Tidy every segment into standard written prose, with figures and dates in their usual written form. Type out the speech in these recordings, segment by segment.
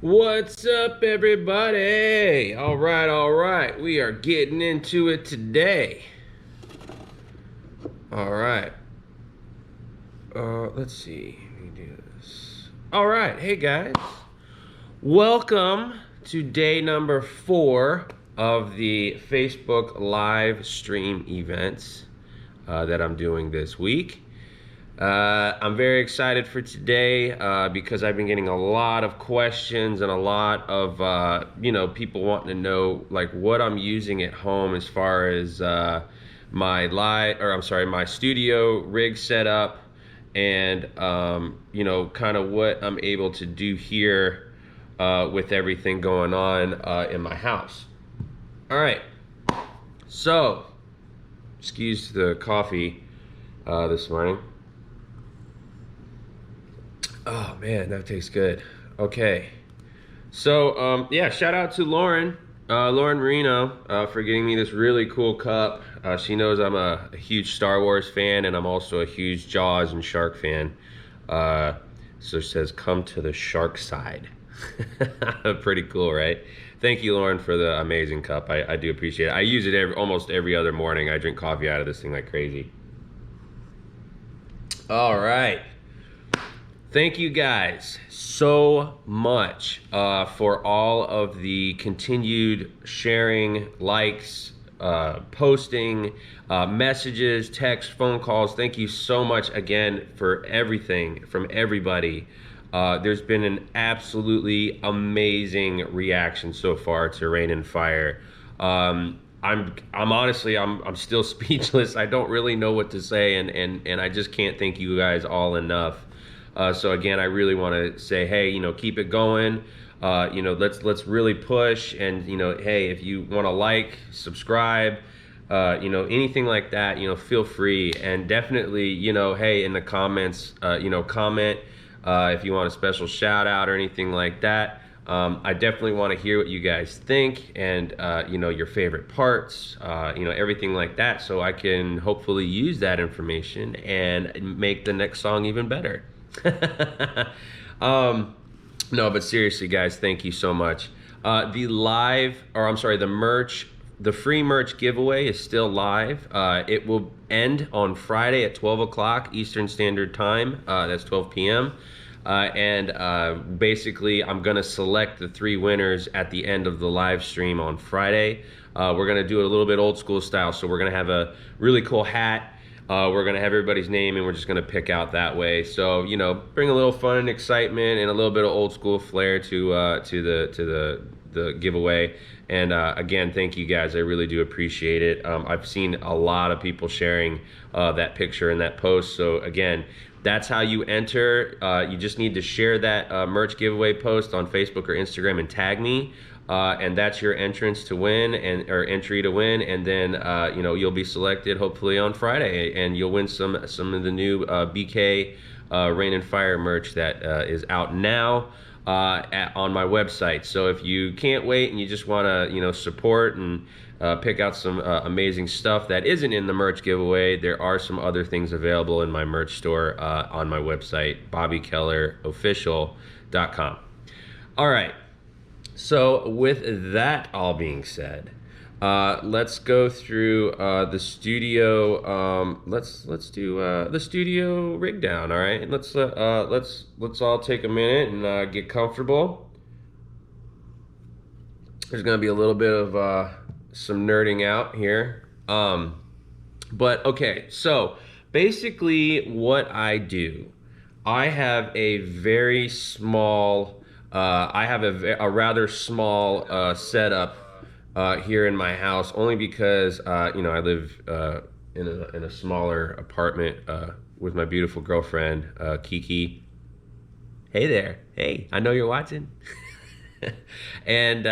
What's up, everybody? All right. We are getting into it today. All right. Let's see. Let me do this. All right. Hey, guys. Welcome to day number 4 of the Facebook live stream events that I'm doing this week. I'm very excited for today because I've been getting a lot of questions and a lot of people wanting to know like what I'm using at home as far as my studio rig setup and kind of what I'm able to do here with everything going on in my house. All right, so excuse the coffee this morning. Oh man, that tastes good. Okay. So shout out to Lauren Marino, for getting me this really cool cup. She knows I'm a huge Star Wars fan, and I'm also a huge Jaws and shark fan. So it says, "Come to the shark side." Pretty cool, right? Thank you, Lauren, for the amazing cup. I do appreciate it. I use it almost every other morning. I drink coffee out of this thing like crazy. All right. Thank you guys so much for all of the continued sharing, likes, posting, messages, text, phone calls. Thank you so much again for everything from everybody. There's been an absolutely amazing reaction so far to Rain and Fire. I'm honestly I'm still speechless. I don't really know what to say, and I just can't thank you guys all enough. So again, I really want to say, hey, keep it going. Let's really push. And hey, if you want to like, subscribe, anything like that, feel free. And definitely, hey, in the comments, comment if you want a special shout out or anything like that. I definitely want to hear what you guys think and your favorite parts, everything like that, so I can hopefully use that information and make the next song even better. No, but seriously, guys, thank you so much. The free merch giveaway is still live. It will end on Friday at 12 o'clock Eastern Standard Time. That's 12 p.m. Basically, I'm going to select the 3 winners at the end of the live stream on Friday. We're going to do it a little bit old school style. So we're going to have a really cool hat. We're going to have everybody's name, and we're just going to pick out that way. So, bring a little fun and excitement and a little bit of old school flair to the giveaway. And again, thank you guys. I really do appreciate it. I've seen a lot of people sharing that picture and that post. So again, that's how you enter. You just need to share that merch giveaway post on Facebook or Instagram and tag me. And that's your entrance to win or entry to win, and then you'll be selected hopefully on Friday, and you'll win some of the new BK Rain and Fire merch that is out now on my website. So if you can't wait and you just want to support and pick out some amazing stuff that isn't in the merch giveaway, there are some other things available in my merch store on my website, BobbyKellerOfficial.com. All right. So with that all being said, let's go through the studio. Let's do the studio rig down. All right, let's all take a minute and get comfortable. There's gonna be a little bit of some nerding out here. But okay, so basically what I do, I have a very small. I have a rather small setup here in my house, only because I live in a smaller apartment with my beautiful girlfriend Kiki. Hey there, hey, I know you're watching. And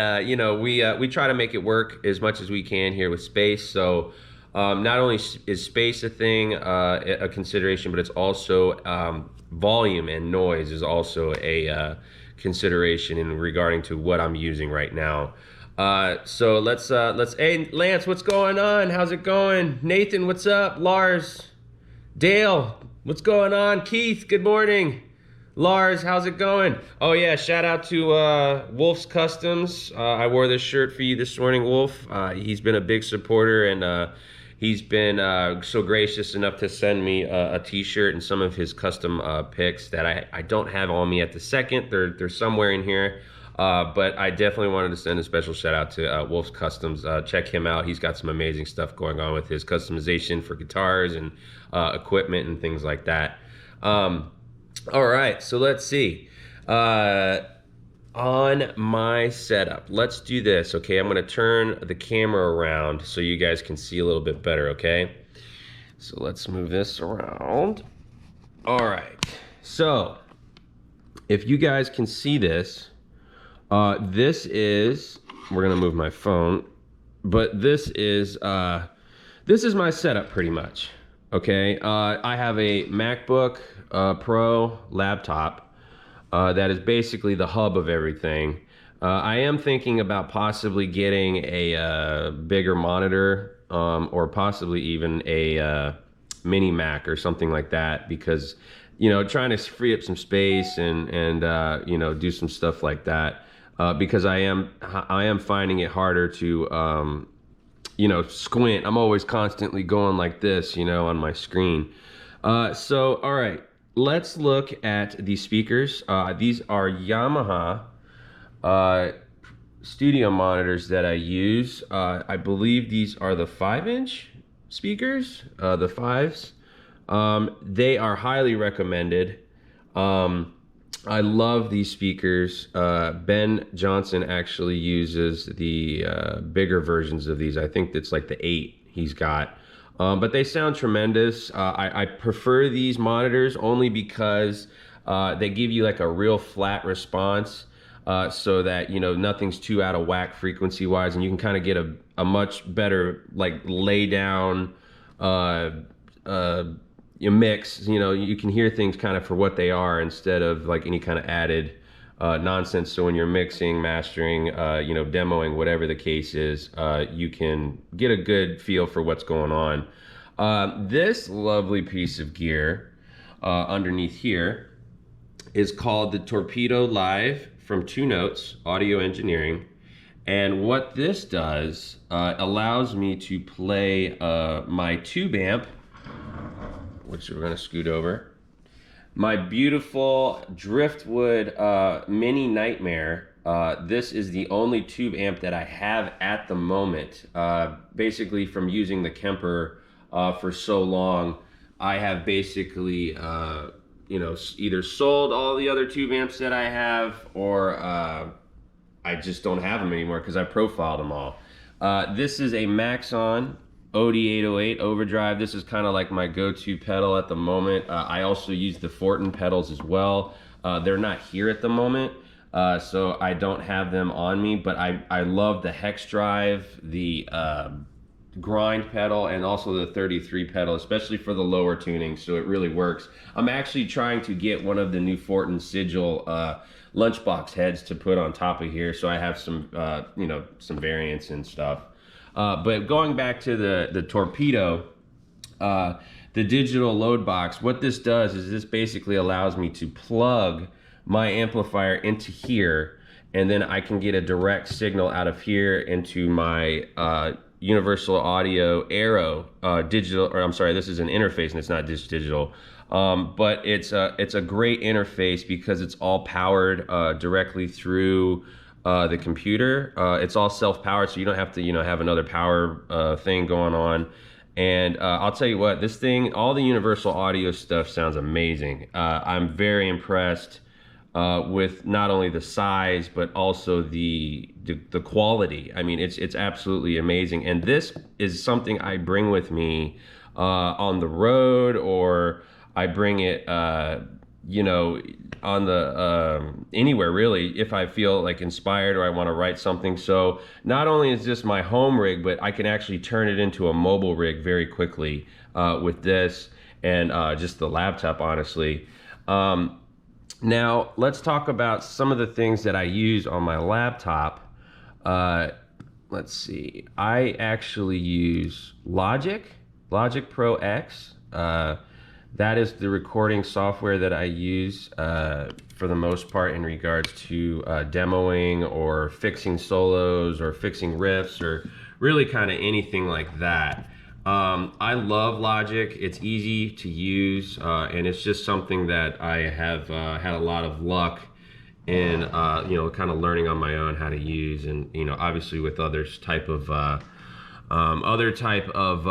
we try to make it work as much as we can here with space. So not only is space a thing, a consideration, but it's also volume and noise is also a consideration in regarding to what I'm using right now. So hey Lance, what's going on? How's it going? Nathan, what's up? Lars, Dale, what's going on? Keith, good morning. Lars, how's it going? Oh yeah, shout out to Wolf's Customs. I wore this shirt for you this morning, Wolf. He's been a big supporter, and he's been so gracious enough to send me a t-shirt and some of his custom picks that I don't have on me at the second. They're somewhere in here. But I definitely wanted to send a special shout out to Wolf's Customs. Check him out. He's got some amazing stuff going on with his customization for guitars and equipment and things like that. All right, so let's see. On my setup, let's do this, okay? I'm gonna turn the camera around so you guys can see a little bit better, okay? So let's move this around. All right, so if you guys can see this, this is, we're gonna move my phone, but this is my setup pretty much, okay? I have a MacBook Pro laptop that is basically the hub of everything. I am thinking about possibly getting a bigger monitor or possibly even a mini Mac or something like that, because, you know, trying to free up some space and you know, do some stuff like that, because I am finding it harder to you know, squint. I'm always constantly going like this, you know, on my screen. So all right, let's look at the speakers. These are Yamaha studio monitors that I use. I believe these are the 5-inch speakers, the 5s. They are highly recommended. I love these speakers. Ben Johnson actually uses the bigger versions of these. I think it's like the 8 he's got. But they sound tremendous. I prefer these monitors only because they give you like a real flat response, so that, you know, nothing's too out of whack frequency wise, and you can kind of get a much better like lay down mix. You know, you can hear things kind of for what they are instead of like any kind of added nonsense. So when you're mixing, mastering, you know, demoing, whatever the case is, you can get a good feel for what's going on. This lovely piece of gear underneath here is called the Torpedo Live from 2 Notes Audio Engineering. And what this does, allows me to play my tube amp, which we're gonna scoot over. My beautiful Driftwood Mini Nightmare. This is the only tube amp that I have at the moment. Basically, from using the Kemper for so long, I have basically, you know, either sold all the other tube amps that I have, or I just don't have them anymore because I profiled them all. This is a Maxon OD808 overdrive. This is kind of like my go-to pedal at the moment. I also use the Fortin pedals as well. They're not here at the moment, so I don't have them on me, but I love the hex drive, the grind pedal, and also the 33 pedal, especially for the lower tuning, so it really works. I'm actually trying to get one of the new Fortin Sigil lunchbox heads to put on top of here, so I have some you know, some variants and stuff. But going back to the Torpedo, the digital load box, what this does is this basically allows me to plug my amplifier into here, and then I can get a direct signal out of here into my Universal Audio Aero digital, or I'm sorry, this is an interface and it's not just digital. But it's a great interface because it's all powered directly through the computer. It's all self-powered, so you don't have to, you know, have another power thing going on. And I'll tell you what, this thing, all the Universal Audio stuff sounds amazing. I'm very impressed with not only the size but also the quality. I mean, it's absolutely amazing. And this is something I bring with me on the road, or I bring it, you know, on the anywhere really, if I feel like inspired or I want to write something. So not only is this my home rig, but I can actually turn it into a mobile rig very quickly with this and just the laptop, honestly. Now let's talk about some of the things that I use on my laptop. Let's see, I actually use Logic Pro X. that is the recording software that I use for the most part in regards to demoing or fixing solos or fixing riffs or really kind of anything like that. I love Logic. It's easy to use, and it's just something that I have had a lot of luck in, you know, kind of learning on my own how to use, and you know, obviously with others type of other type of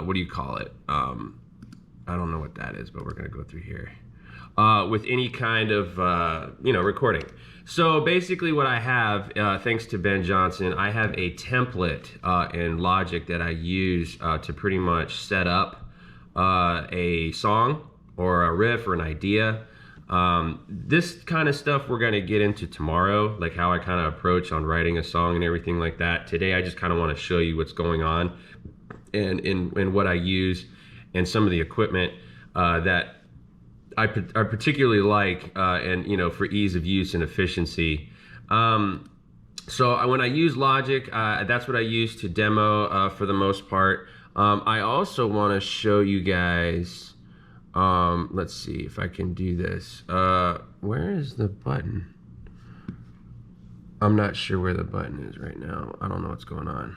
what do you call it? I don't know what that is, but we're gonna go through here. With any kind of you know, recording. So basically what I have, thanks to Ben Johnson, I have a template in Logic that I use to pretty much set up a song or a riff or an idea. This kind of stuff we're going to get into tomorrow, like how I kind of approach on writing a song and everything like that. Today I just kind of want to show you what's going on and what I use and some of the equipment that I particularly like, and you know, for ease of use and efficiency. So when I use Logic, that's what I use to demo for the most part. I also want to show you guys, let's see if I can do this. Where is the button? I'm not sure where the button is right now. I don't know what's going on.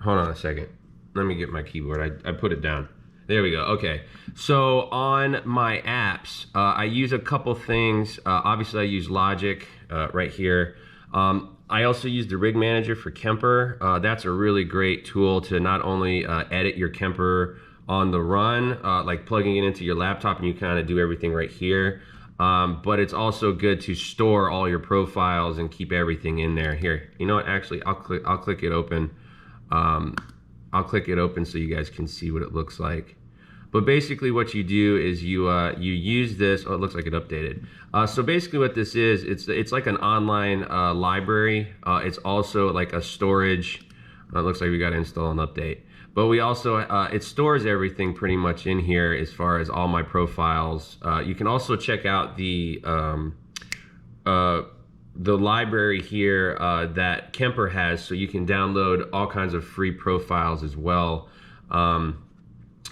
Hold on a second. Let me get my keyboard. I put it down. There we go. Okay. So on my apps, I use a couple things. Obviously, I use Logic right here. I also use the Rig Manager for Kemper. That's a really great tool to not only edit your Kemper on the run, like plugging it into your laptop and you kind of do everything right here. But it's also good to store all your profiles and keep everything in there. Here, you know what? Actually, I'll click it open. I'll click it open so you guys can see what it looks like. But basically what you do is you use this. Oh, it looks like it updated. So basically what this is, it's like an online library. It's also like a storage. It looks like we got to install an update. But we also, it stores everything pretty much in here as far as all my profiles. You can also check out the library here that Kemper has, so you can download all kinds of free profiles as well,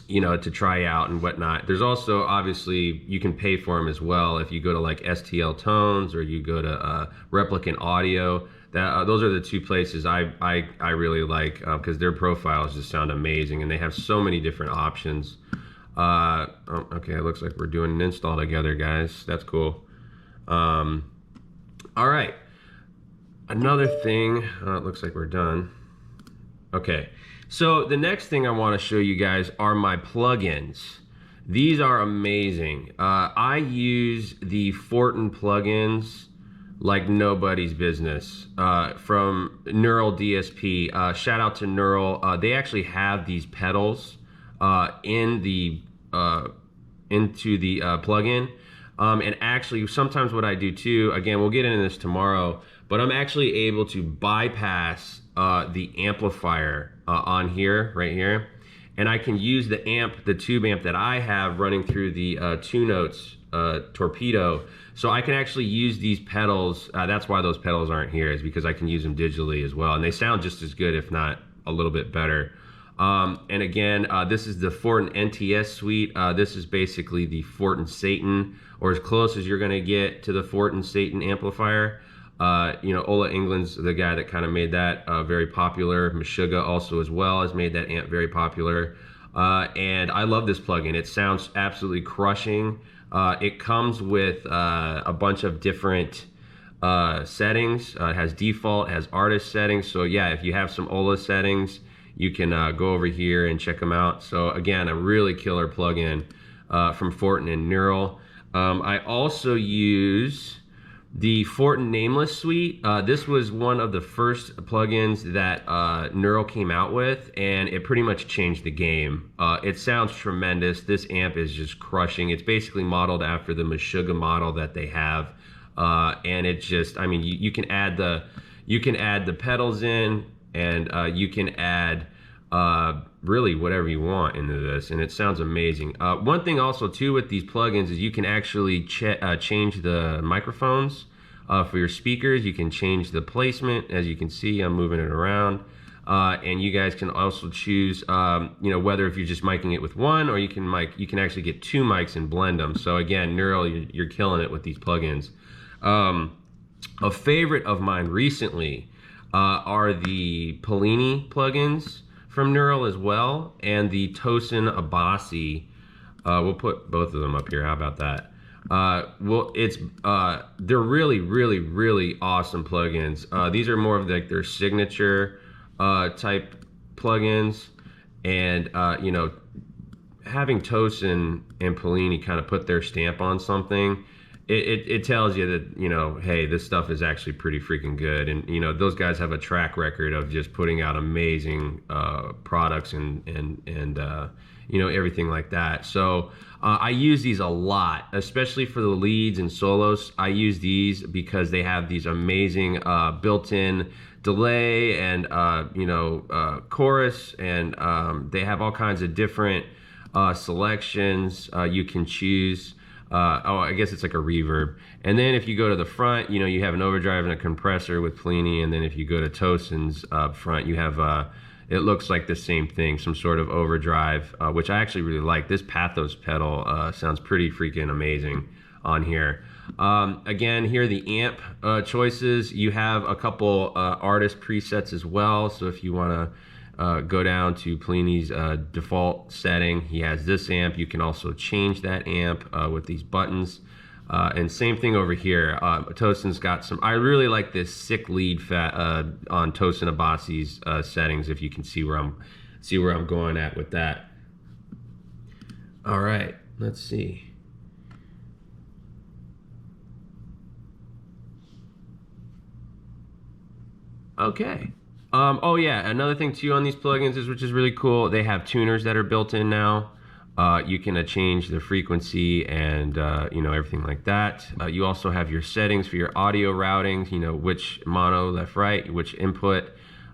you know, to try out and whatnot. There's also, obviously, you can pay for them as well if you go to like STL Tones or you go to Replicant Audio. Those are the two places I really like, because their profiles just sound amazing and they have so many different options. Oh, okay, it looks like we're doing an install together, guys. That's cool. All right, another thing, it looks like we're done. Okay, so the next thing I want to show you guys are my plugins. These are amazing. I use the Fortin plugins like nobody's business from Neural DSP. Shout out to Neural. They actually have these pedals in the into the plugin. And actually, sometimes what I do too, again, we'll get into this tomorrow, but I'm actually able to bypass the amplifier on here, right here. And I can use the amp, the tube amp that I have running through the 2 Notes Torpedo. So I can actually use these pedals. That's why those pedals aren't here, is because I can use them digitally as well. And they sound just as good, if not a little bit better. And again, this is the Fortin NTS suite. This is basically the Fortin Satan, or as close as you're gonna get to the Fortin Satan amplifier. You know, Ola England's the guy that kind of made that very popular. Meshuggah also as well has made that amp very popular. And I love this plugin. It sounds absolutely crushing. It comes with a bunch of different settings. It has default, it has artist settings. So yeah, if you have some Ola settings, you can go over here and check them out. So again, a really killer plugin from Fortin and Neural. I also use the Fortin Nameless suite. This was one of the first plugins that Neural came out with, and it pretty much changed the game. It sounds tremendous. This amp is just crushing. It's basically modeled after the Meshuggah model that they have, and it just, I mean, you can add the pedals in, and you can add really whatever you want into this, and it sounds amazing. One thing also too with these plugins is you can actually change the microphones for your speakers. You can change the placement. As you can see, I'm moving it around. And you guys can also choose, you know, whether if you're just miking it with one, or you can actually get 2 mics and blend them. So again, Neural, you're killing it with these plugins. A favorite of mine recently are the Polini plugins from Neural as well, and the Tosin Abasi. We'll put both of them up here. How about that? They're really, really, really awesome plugins. These are more of like their signature type plugins, and you know, having Tosin and Polini kind of put their stamp on something, it tells you that, you know, hey, this stuff is actually pretty freaking good. And you know, those guys have a track record of just putting out amazing products and you know, everything like that. So I use these a lot, especially for the leads and solos. I use these because they have these amazing built-in delay and you know, chorus, and they have all kinds of different selections you can choose. Oh, I guess it's like a reverb. And then if you go to the front, you know, you have an overdrive and a compressor with Polini. And then if you go to Tosin's front, you have it looks like the same thing, some sort of overdrive, which I actually really like. This Pathos pedal sounds pretty freaking amazing on here. Again, here are the amp choices. You have a couple artist presets as well. So if you want to go down to Polini's default setting, he has this amp. You can also change that amp with these buttons. And same thing over here. Tosin's got some, I really like this sick lead on Tosin Abasi's settings, if you can see where I'm going at with that. All right, let's see. Okay. Oh yeah, another thing too on these plugins is, which is really cool, they have tuners that are built in now. You can change the frequency and you know, everything like that. You also have your settings for your audio routing, you know, which mono, left, right, which input.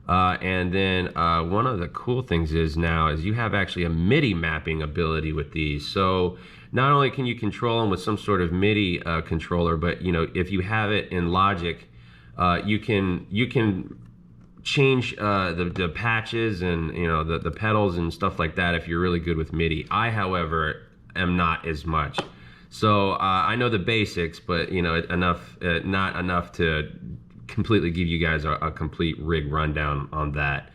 And then one of the cool things is now is you have actually a MIDI mapping ability with these. So not only can you control them with some sort of MIDI controller, but you know, if you have it in Logic, you can change the patches and, you know, the pedals and stuff like that if you're really good with MIDI. I, however, am not as much. So I know the basics, but you know, not enough to completely give you guys a complete rig rundown on that.